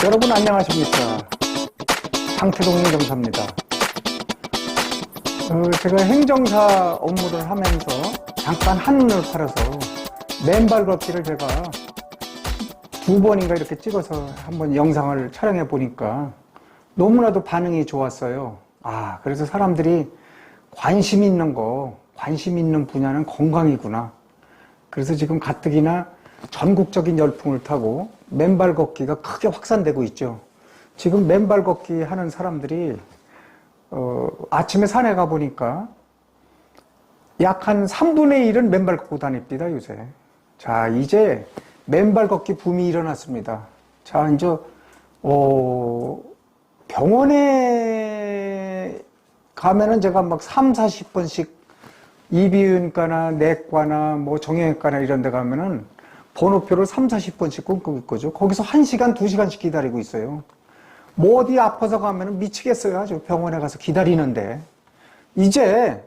여러분 안녕하십니까. 상태동 행정사입니다. 제가 행정사 업무를 하면서 잠깐 한눈을 팔아서 맨발 걷기를 제가 2번인가 이렇게 찍어서 한번 영상을 촬영해 보니까 너무나도 반응이 좋았어요. 그래서 사람들이 관심 있는 관심 있는 분야는 건강이구나. 그래서 지금 가뜩이나 전국적인 열풍을 타고 맨발 걷기가 크게 확산되고 있죠. 지금 맨발 걷기 하는 사람들이 아침에 산에 가보니까 약 한 3분의 1은 맨발 걷고 다닙니다, 요새. 자, 이제 맨발 걷기 붐이 일어났습니다. 자, 이제 병원에 가면은 제가 막 3, 40번씩 이비인후과나 내과나 뭐 정형외과나 이런 데 가면은 번호표를 3, 40번씩 끊고 있거죠. 거기서 1시간, 2시간씩 기다리고 있어요. 뭐 어디 아파서 가면은 미치겠어요. 아주 병원에 가서 기다리는데. 이제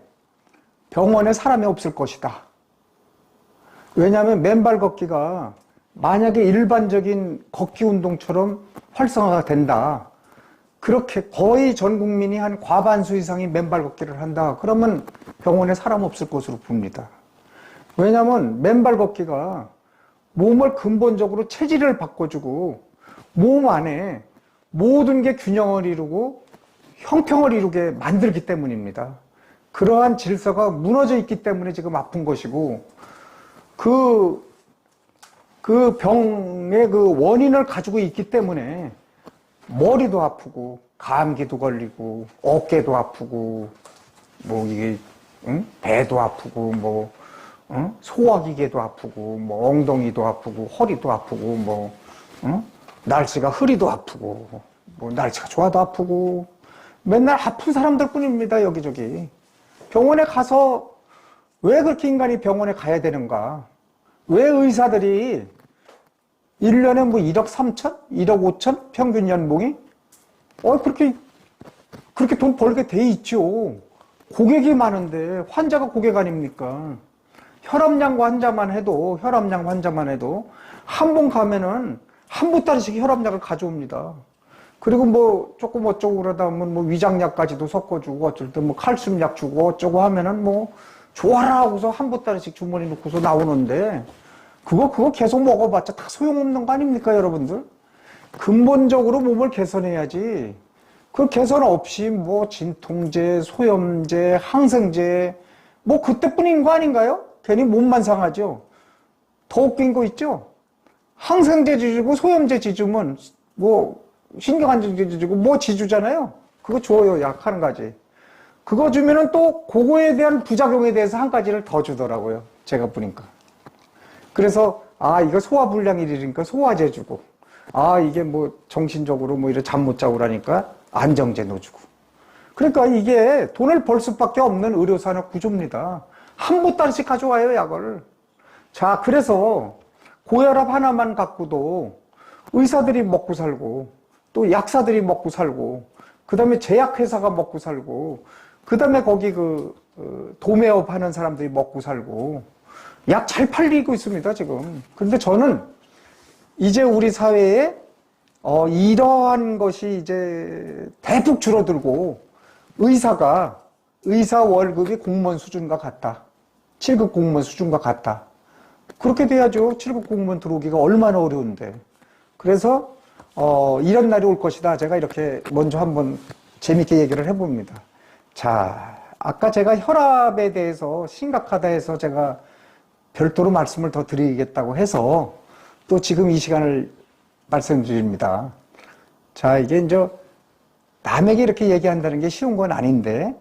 병원에 사람이 없을 것이다. 왜냐하면 맨발 걷기가 만약에 일반적인 걷기 운동처럼 활성화가 된다. 그렇게 거의 전 국민이 한 과반수 이상이 맨발 걷기를 한다. 그러면 병원에 사람 없을 것으로 봅니다. 왜냐하면 맨발 걷기가 몸을 근본적으로 체질을 바꿔주고 몸 안에 모든 게 균형을 이루고 형평을 이루게 만들기 때문입니다. 그러한 질서가 무너져 있기 때문에 지금 아픈 것이고 그 병의 그 원인을 가지고 있기 때문에 머리도 아프고 감기도 걸리고 어깨도 아프고 뭐 이게 배도 아프고 소화기계도 아프고 뭐 엉덩이도 아프고 허리도 아프고 뭐 날씨가 흐리도 아프고 뭐 날씨가 좋아도 아프고 맨날 아픈 사람들 뿐입니다. 여기저기 병원에 가서 왜 그렇게 인간이 병원에 가야 되는가? 왜 의사들이 1년에 뭐 1억 3천? 1억 5천? 평균 연봉이? 그렇게 돈 벌게 돼 있죠. 고객이 많은데 환자가 고객 아닙니까? 혈압약 환자만 해도 한 번 가면은 한 보따리씩 혈압약을 가져옵니다. 그리고 뭐 조금 어쩌고 그러다 보면 뭐 위장약까지도 섞어주고 어쩔 때 뭐 칼슘약 주고 어쩌고 하면은 뭐 좋아라 하고서 한 보따리씩 주머니 넣고서 나오는데 그거 계속 먹어봤자 다 소용없는 거 아닙니까, 여러분들? 근본적으로 몸을 개선해야지. 그 개선 없이 뭐 진통제, 소염제, 항생제 뭐 그때뿐인 거 아닌가요? 괜히 몸만 상하죠. 더 웃긴 거 있죠? 항생제 지주고 소염제 지주면 뭐 신경안정제 지주고 뭐 지주잖아요. 그거 줘요, 약 한 가지. 그거 주면은 또 그거에 대한 부작용에 대해서 한 가지를 더 주더라고요. 제가 보니까. 그래서 이거 소화불량이 일으니까 소화제 주고 이게 뭐 정신적으로 뭐 이래 잠 못 자고 그러니까 안정제 넣어주고. 그러니까 이게 돈을 벌 수밖에 없는 의료산업 구조입니다. 한 보따리씩 가져와요, 약을. 자, 그래서 고혈압 하나만 갖고도 의사들이 먹고 살고 또 약사들이 먹고 살고 그 다음에 제약회사가 먹고 살고 그 다음에 거기 도매업 하는 사람들이 먹고 살고 약 잘 팔리고 있습니다, 지금. 그런데 저는 이제 우리 사회에 이러한 것이 이제 대폭 줄어들고 의사 월급이 공무원 수준과 같다. 7급 공무원 수준과 같다. 그렇게 돼야죠. 7급 공무원 들어오기가 얼마나 어려운데. 그래서 이런 날이 올 것이다. 제가 이렇게 먼저 한번 재밌게 얘기를 해봅니다. 자, 아까 제가 혈압에 대해서 심각하다 해서 제가 별도로 말씀을 더 드리겠다고 해서 또 지금 이 시간을 말씀드립니다. 자, 이게 이제 남에게 이렇게 얘기한다는 게 쉬운 건 아닌데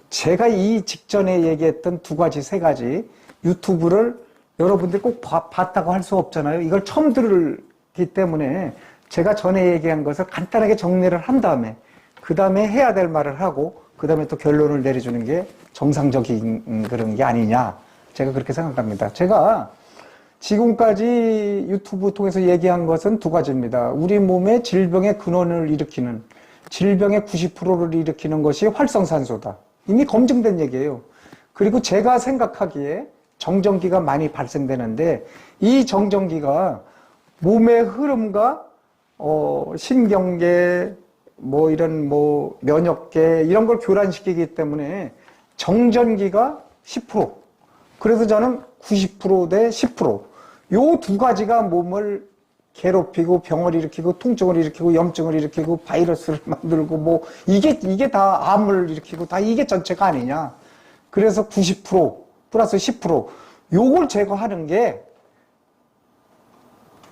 제가 이 직전에 얘기했던 2가지, 3가지 유튜브를 여러분들이 꼭 봤다고 할 수 없잖아요. 이걸 처음 들기 때문에 제가 전에 얘기한 것을 간단하게 정리를 한 다음에 그 다음에 해야 될 말을 하고 그 다음에 또 결론을 내려주는 게 정상적인 그런 게 아니냐. 제가 그렇게 생각합니다. 제가 지금까지 유튜브 통해서 얘기한 것은 2가지입니다. 우리 몸의 질병의 근원을 일으키는, 질병의 90%를 일으키는 것이 활성산소다. 이미 검증된 얘기예요. 그리고 제가 생각하기에 정전기가 많이 발생되는데 이 정전기가 몸의 흐름과 신경계, 뭐 이런 뭐 면역계 이런 걸 교란시키기 때문에 정전기가 10%. 그래서 저는 90%대 10%. 요 두 가지가 몸을 괴롭히고 병을 일으키고 통증을 일으키고 염증을 일으키고 바이러스를 만들고 뭐 이게 다 암을 일으키고 다 이게 전체가 아니냐. 그래서 90% 플러스 10% 요걸 제거하는 게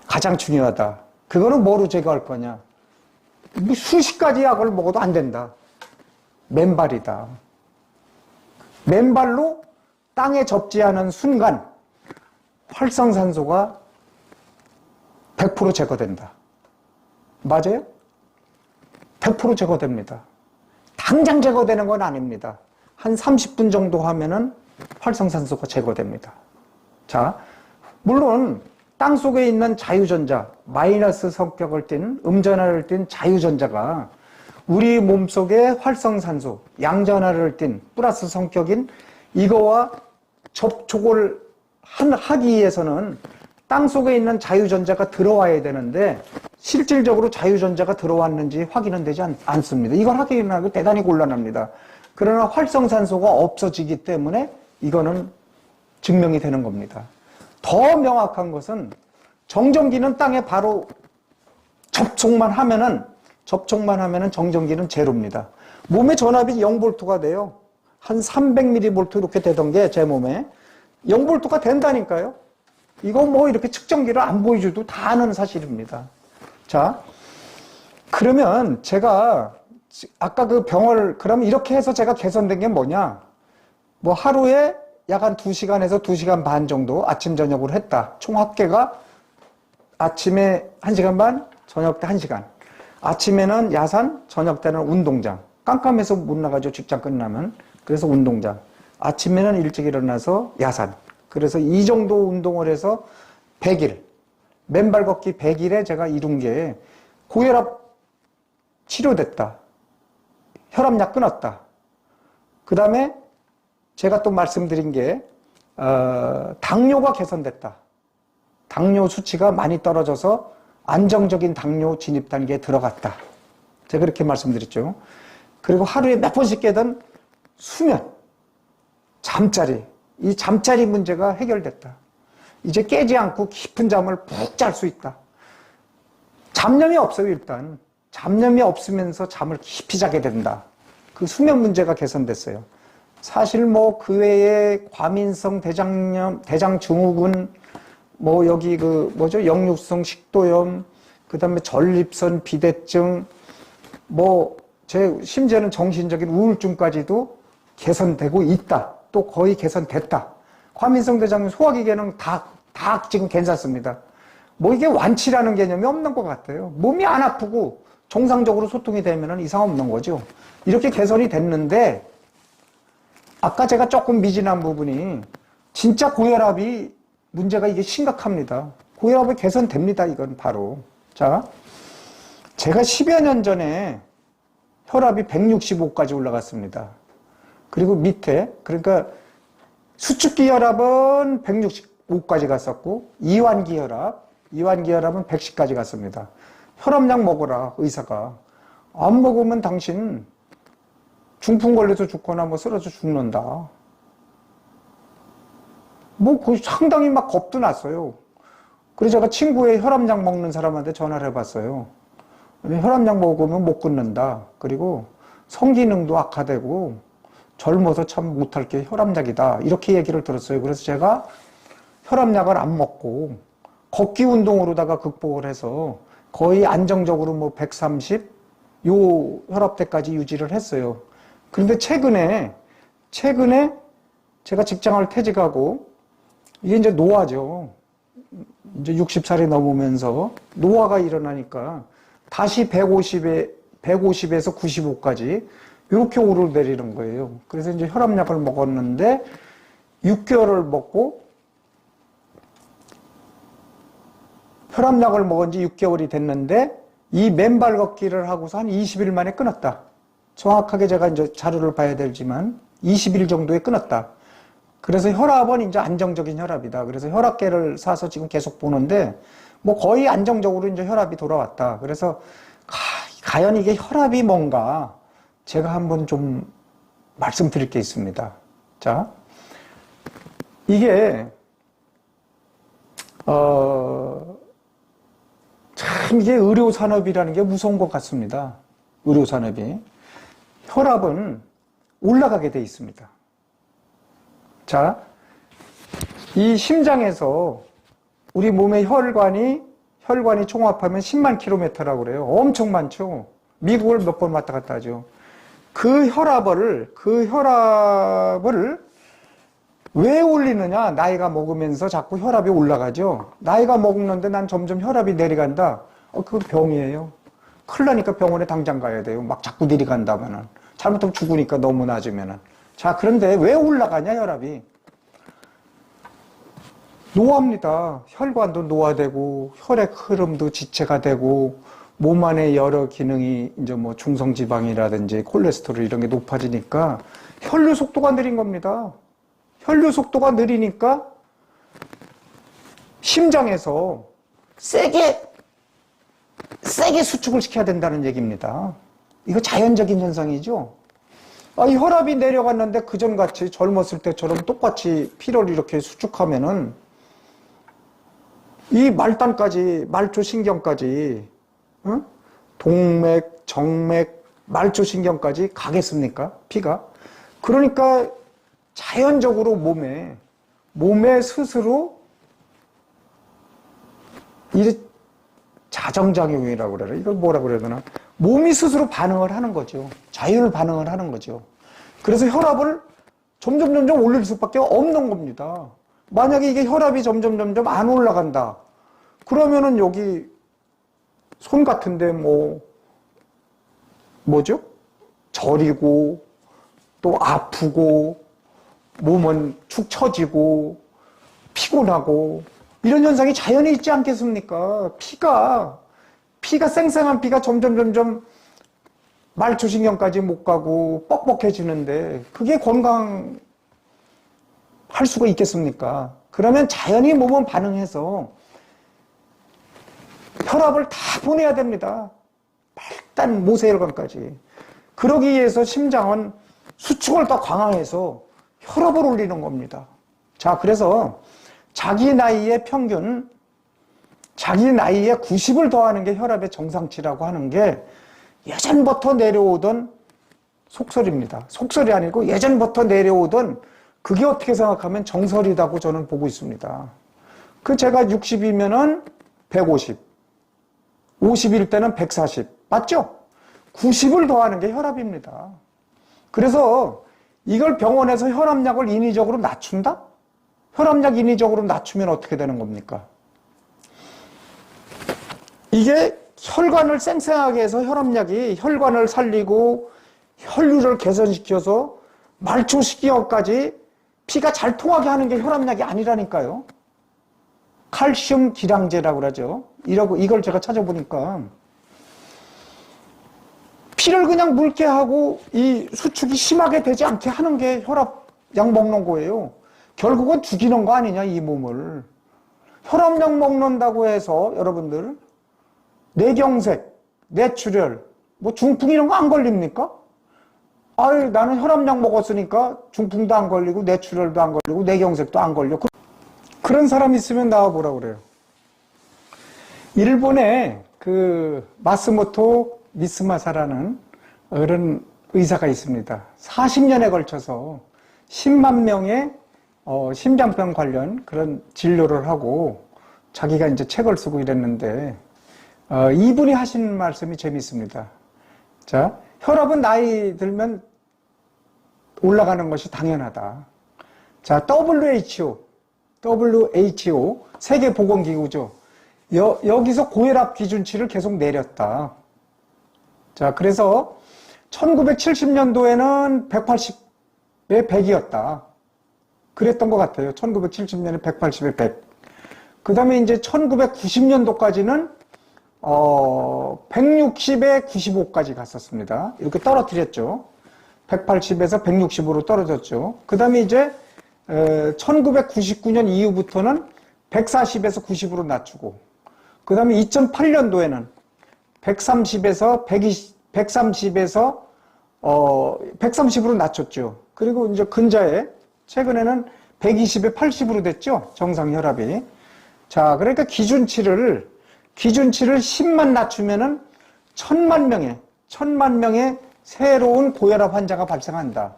가장 중요하다. 그거는 뭐로 제거할 거냐? 뭐 수십 가지 약을 먹어도 안 된다. 맨발이다. 맨발로 땅에 접지하는 순간 활성산소가 100% 제거된다. 맞아요? 100% 제거됩니다. 당장 제거되는 건 아닙니다. 한 30분 정도 하면은 활성산소가 제거됩니다. 자, 물론 땅 속에 있는 자유전자, 마이너스 성격을 띤, 음전하를 띤 자유전자가 우리 몸속의 활성산소, 양전하를 띤 플러스 성격인 이거와 접촉을 하기 위해서는 땅 속에 있는 자유전자가 들어와야 되는데 실질적으로 자유전자가 들어왔는지 확인은 되지 않습니다. 이걸 확인하기 대단히 곤란합니다. 그러나 활성산소가 없어지기 때문에 이거는 증명이 되는 겁니다. 더 명확한 것은 정전기는 땅에 바로 접촉만 하면은 정전기는 제로입니다. 몸의 전압이 0볼트가 돼요. 한 300mV 이렇게 되던 게 제 몸에 0볼트가 된다니까요. 이거 뭐 이렇게 측정기를 안 보여줘도 다 아는 사실입니다. 자, 그러면 제가 아까 그 병을 그럼 이렇게 해서 제가 개선된 게 뭐냐? 뭐 하루에 약 한 2시간에서 2시간 반 정도 아침 저녁으로 했다. 총 합계가 아침에 1시간 반, 저녁 때 1시간. 아침에는 야산, 저녁 때는 운동장. 깜깜해서 못 나가죠, 직장 끝나면. 그래서 운동장. 아침에는 일찍 일어나서 야산. 그래서 이 정도 운동을 해서 100일. 맨발 걷기 100일에 제가 이룬 게 고혈압 치료됐다. 혈압약 끊었다. 그 다음에 제가 또 말씀드린 게 당뇨가 개선됐다. 당뇨 수치가 많이 떨어져서 안정적인 당뇨 진입 단계에 들어갔다. 제가 그렇게 말씀드렸죠. 그리고 하루에 몇 번씩 깨던 수면, 잠자리, 이 잠자리 문제가 해결됐다. 이제 깨지 않고 깊은 잠을 푹 잘 수 있다. 잡념이 없어요, 일단. 잡념이 없으면서 잠을 깊이 자게 된다. 그 수면 문제가 개선됐어요. 사실 뭐 그 외에 과민성 대장염, 대장증후군, 뭐 여기 그 뭐죠? 역류성 식도염, 그 다음에 전립선 비대증, 뭐 제 심지어는 정신적인 우울증까지도 개선되고 있다. 또 거의 개선됐다. 과민성 대장염, 소화기 기능 다 지금 괜찮습니다. 뭐 이게 완치라는 개념이 없는 것 같아요. 몸이 안 아프고 정상적으로 소통이 되면은 이상 없는 거죠. 이렇게 개선이 됐는데 아까 제가 조금 미진한 부분이 진짜 고혈압이 문제가 이게 심각합니다. 고혈압이 개선됩니다. 이건 바로. 자, 제가 10여 년 전에 혈압이 165까지 올라갔습니다. 그리고 밑에 그러니까 수축기 혈압은 165까지 갔었고 이완기 혈압은 110까지 갔습니다. 혈압약 먹어라 의사가. 안 먹으면 당신 중풍 걸려서 죽거나 뭐 쓰러져 죽는다. 뭐 상당히 막 겁도 났어요. 그래서 제가 친구의 혈압약 먹는 사람한테 전화를 해봤어요. 혈압약 먹으면 못 끊는다. 그리고 성기능도 악화되고 젊어서 참 못할 게 혈압약이다. 이렇게 얘기를 들었어요. 그래서 제가 혈압약을 안 먹고 걷기 운동으로다가 극복을 해서 거의 안정적으로 뭐 130, 요 혈압대까지 유지를 했어요. 그런데 최근에 제가 직장을 퇴직하고 이게 이제 노화죠. 이제 60살이 넘으면서 노화가 일어나니까 다시 150에서 95까지 이렇게 오르내리는 거예요. 그래서 이제 혈압약을 먹었는데 6개월을 먹고 혈압약을 먹은 지 6개월이 됐는데 이 맨발 걷기를 하고서 한 20일 만에 끊었다. 정확하게 제가 이제 자료를 봐야 되지만 20일 정도에 끊었다. 그래서 혈압은 이제 안정적인 혈압이다. 그래서 혈압계를 사서 지금 계속 보는데 뭐 거의 안정적으로 이제 혈압이 돌아왔다. 그래서 과연 이게 혈압이 뭔가 제가 한번 좀 말씀드릴 게 있습니다. 자, 이게 참 이게 의료산업이라는 게 무서운 것 같습니다. 의료산업이. 혈압은 올라가게 돼 있습니다. 자, 이 심장에서 우리 몸의 혈관이 총합하면 10만 킬로미터라고 그래요. 엄청 많죠. 미국을 몇 번 왔다 갔다 하죠. 그 혈압을 왜 올리느냐? 나이가 먹으면서 자꾸 혈압이 올라가죠. 나이가 먹는데 난 점점 혈압이 내려간다. 그거 병이에요. 큰일 나니까 병원에 당장 가야 돼요. 막 자꾸 내려간다면은. 잘못하면 죽으니까 너무 낮으면은. 자, 그런데 왜 올라가냐, 혈압이? 노화입니다. 혈관도 노화되고, 혈액 흐름도 지체가 되고, 몸 안에 여러 기능이 이제 뭐 중성지방이라든지 콜레스테롤 이런 게 높아지니까 혈류 속도가 느린 겁니다. 혈류 속도가 느리니까 심장에서 세게 수축을 시켜야 된다는 얘기입니다. 이거 자연적인 현상이죠. 이 혈압이 내려갔는데 그전같이 젊었을 때처럼 똑같이 피를 이렇게 수축하면은 이 말단까지, 말초신경까지, 동맥, 정맥, 말초신경까지 가겠습니까? 피가? 그러니까 자연적으로 몸에 스스로 이 자정작용이라고 그래요. 이걸 뭐라고 그래야 되나? 몸이 스스로 반응을 하는 거죠. 자율 반응을 하는 거죠. 그래서 혈압을 점점 올릴 수밖에 없는 겁니다. 만약에 이게 혈압이 점점 안 올라간다. 그러면은 여기 손 같은데 뭐죠? 저리고 또 아프고 몸은 축 처지고 피곤하고 이런 현상이 자연히 있지 않겠습니까? 피가 쌩쌩한 피가 점점 말초신경까지 못 가고 뻑뻑해지는데 그게 건강할 수가 있겠습니까? 그러면 자연히 몸은 반응해서 혈압을 다 보내야 됩니다. 말단 모세혈관까지. 그러기 위해서 심장은 수축을 더 강화해서 혈압을 올리는 겁니다. 자, 그래서 자기 나이에 90을 더하는 게 혈압의 정상치라고 하는 게 예전부터 내려오던 속설입니다. 속설이 아니고 예전부터 내려오던 그게 어떻게 생각하면 정설이라고 저는 보고 있습니다. 제가 60이면은 150, 50일 때는 140, 맞죠? 90을 더하는 게 혈압입니다. 그래서 이걸 병원에서 혈압약을 인위적으로 낮춘다? 혈압약 인위적으로 낮추면 어떻게 되는 겁니까? 이게 혈관을 쌩쌩하게 해서 혈압약이 혈관을 살리고 혈류를 개선시켜서 말초신경까지 피가 잘 통하게 하는 게 혈압약이 아니라니까요. 칼슘 기량제라고 그러죠. 이걸 제가 찾아보니까 피를 그냥 묽게 하고 이 수축이 심하게 되지 않게 하는 게 혈압약 먹는 거예요. 결국은 죽이는 거 아니냐, 이 몸을. 혈압약 먹는다고 해서 여러분들 뇌경색, 뇌출혈, 중풍 이런 거 안 걸립니까? 나는 혈압약 먹었으니까 중풍도 안 걸리고 뇌출혈도 안 걸리고 뇌경색도 안 걸려. 그런 사람 있으면 나와보라 그래요. 일본에 마스모토 미스마사라는 그런 의사가 있습니다. 40년에 걸쳐서 10만 명의 심장병 관련 그런 진료를 하고 자기가 이제 책을 쓰고 이랬는데 이분이 하신 말씀이 재밌습니다. 자, 혈압은 나이 들면 올라가는 것이 당연하다. 자, WHO 세계보건기구죠. 여기서 고혈압 기준치를 계속 내렸다. 자, 그래서 1970년도에는 180에 100이었다. 그랬던 것 같아요. 1970년에 180에 100. 그 다음에 이제 1990년도까지는 160에 95까지 갔었습니다. 이렇게 떨어뜨렸죠. 180에서 160으로 떨어졌죠. 그 다음에 이제 1999년 이후부터는 140에서 90으로 낮추고, 그 다음에 2008년도에는 130에서 130으로 낮췄죠. 그리고 이제 근자에 최근에는 120에 80으로 됐죠. 정상 혈압이. 자, 그러니까 기준치를 10만 낮추면은 1000만 명의 새로운 고혈압 환자가 발생한다.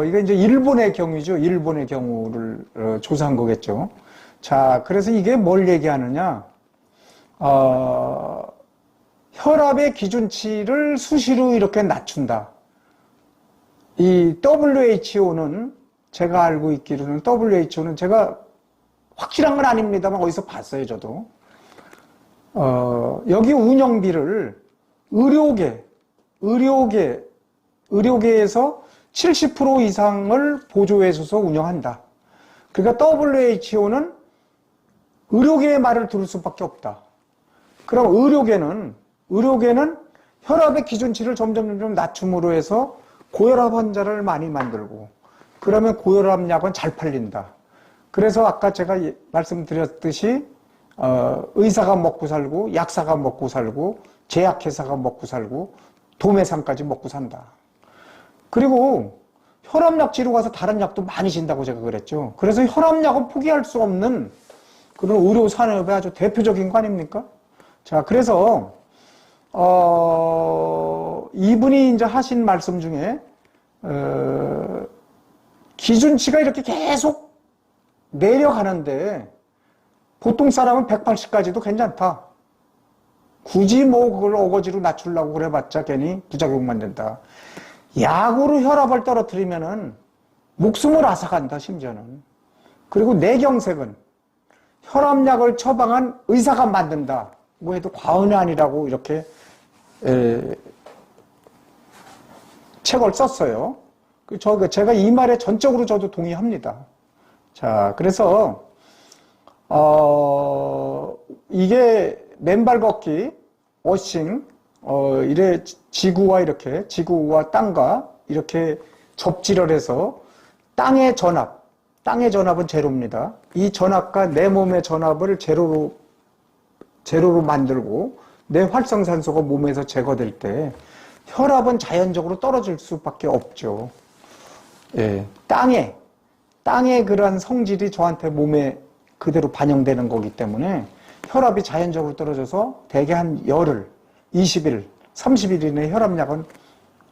이게 이제 일본의 경우죠. 일본의 경우를 조사한 거겠죠. 자, 그래서 이게 뭘 얘기하느냐. 혈압의 기준치를 수시로 이렇게 낮춘다. 이 WHO는, 제가 알고 있기로는 WHO는 제가 확실한 건 아닙니다만 어디서 봤어요, 저도. 여기 운영비를 의료계에서 70% 이상을 보조해줘서 운영한다. 그러니까 WHO는 의료계의 말을 들을 수밖에 없다. 그럼 의료계는 혈압의 기준치를 점점 낮춤으로 해서 고혈압 환자를 많이 만들고, 그러면 고혈압 약은 잘 팔린다. 그래서 아까 제가 말씀드렸듯이 의사가 먹고 살고, 약사가 먹고 살고, 제약회사가 먹고 살고, 도매상까지 먹고 산다. 그리고 혈압약 치료 가서 다른 약도 많이 진다고 제가 그랬죠. 그래서 혈압약은 포기할 수 없는 그런 의료 산업의 아주 대표적인 거 아닙니까? 자, 그래서 이분이 이제 하신 말씀 중에 기준치가 이렇게 계속 내려가는데 보통 사람은 180까지도 괜찮다. 굳이 뭐 그걸 어거지로 낮추려고 그래봤자 괜히 부작용만 된다. 약으로 혈압을 떨어뜨리면은 목숨을 앗아간다, 심지어는. 그리고 내경색은 혈압약을 처방한 의사가 만든다. 뭐 해도 과언이 아니라고 이렇게 책을 썼어요. 제가 이 말에 전적으로 저도 동의합니다. 자, 그래서 이게 맨발 걷기, 워싱, 이래 지구와 땅과 이렇게 접지를 해서 땅의 전압은 제로입니다. 이 전압과 내 몸의 전압을 제로로 만들고 내 활성산소가 몸에서 제거될 때 혈압은 자연적으로 떨어질 수밖에 없죠. 예, 땅의 그러한 성질이 저한테 몸에 그대로 반영되는 거기 때문에 혈압이 자연적으로 떨어져서 대개 한 열흘, 20일, 30일 이내 혈압약은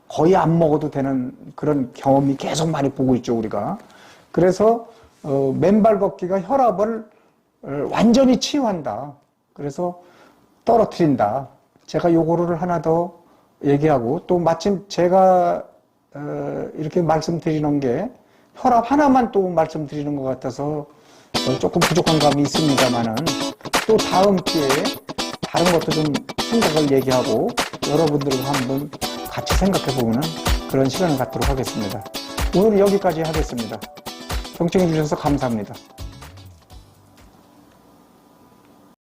거의 안 먹어도 되는 그런 경험이 계속 많이 보고 있죠, 우리가. 그래서 맨발 걷기가 혈압을 완전히 치유한다. 그래서 떨어뜨린다. 제가 요거를 하나 더 얘기하고, 또 마침 제가 이렇게 말씀드리는 게 혈압 하나만 또 말씀드리는 것 같아서 조금 부족한 감이 있습니다만은, 또 다음 기회에 다른 것도 좀 생각을 얘기하고 여러분들과 한번 같이 생각해 보는 그런 시간을 갖도록 하겠습니다. 오늘 여기까지 하겠습니다. 경청해 주셔서 감사합니다.